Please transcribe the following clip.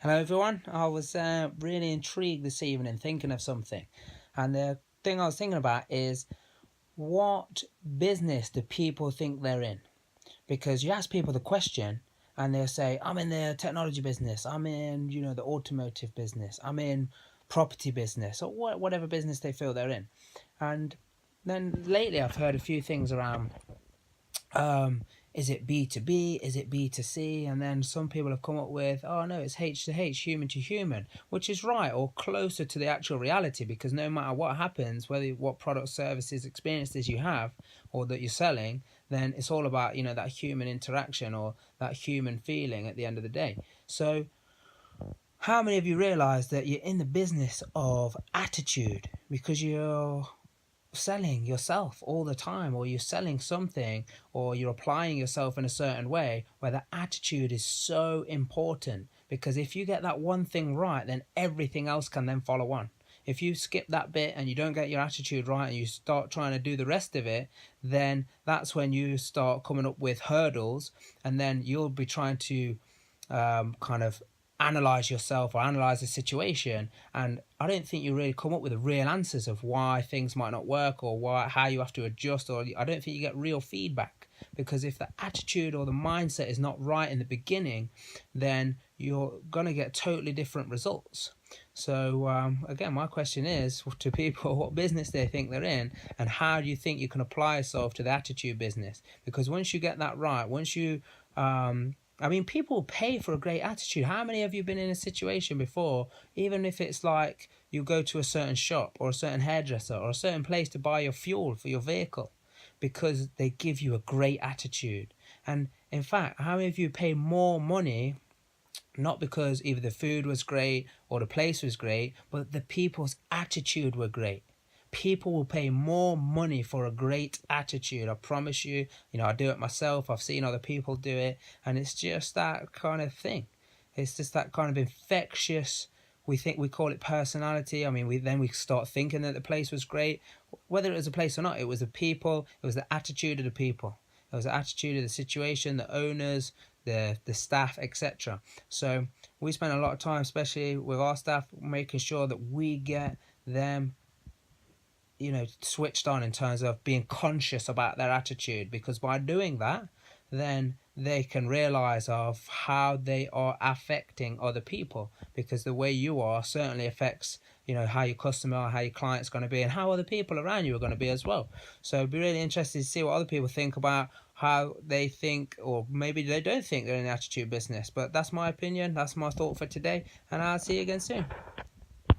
Hello everyone. I was really intrigued this evening thinking of something, and the thing I was thinking about is what business do people think they're in? Because you ask people the question and they'll say, I'm in the technology business, I'm in, the automotive business, I'm in property business, or whatever business they feel they're in. And then lately I've heard a few things around um, is it B2B? Is it B2C? And then some people have come up with, oh no, it's H to H, human to human, which is right, or closer to the actual reality, because no matter what happens, what products, services, experiences you have or that you're selling, then it's all about, that human interaction or that human feeling at the end of the day. So how many of you realize that you're in the business of attitude because you're selling yourself all the time, or you're selling something, or you're applying yourself in a certain way where the attitude is so important? Because if you get that one thing right, then everything else can then follow on. If you skip that bit and you don't get your attitude right and you start trying to do the rest of it, then that's when you start coming up with hurdles, and then you'll be trying to kind of analyze yourself or analyze the situation, and I don't think you really come up with the real answers of why things might not work, or how you have to adjust, or I don't think you get real feedback. Because if the attitude or the mindset is not right in the beginning, then you're going to get totally different results. So again, my question is to people, what business they think they're in, and how do you think you can apply yourself to the attitude business? Because once you get that right, once you people pay for a great attitude. How many of you been in a situation before, even if it's like you go to a certain shop or a certain hairdresser or a certain place to buy your fuel for your vehicle, because they give you a great attitude? And in fact, how many of you pay more money not because either the food was great or the place was great, but the people's attitude were great? People will pay more money for a great attitude. I promise you. I do it myself. I've seen other people do it, and it's just that kind of thing. It's just that kind of infectious. We call it personality. We start thinking that the place was great, whether it was a place or not. It was the people. It was the attitude of the people. It was the attitude of the situation, the owners, the staff, etc. So we spend a lot of time, especially with our staff, making sure that we get them switched on in terms of being conscious about their attitude, because by doing that, then they can realize of how they are affecting other people, because the way you are certainly affects how your customer, how your client's going to be, and how other people around you are going to be as well. So it'd be really interesting to see what other people think about how they think, or maybe they don't think they're in the attitude business. But that's my opinion, that's my thought for today, and I'll see you again soon.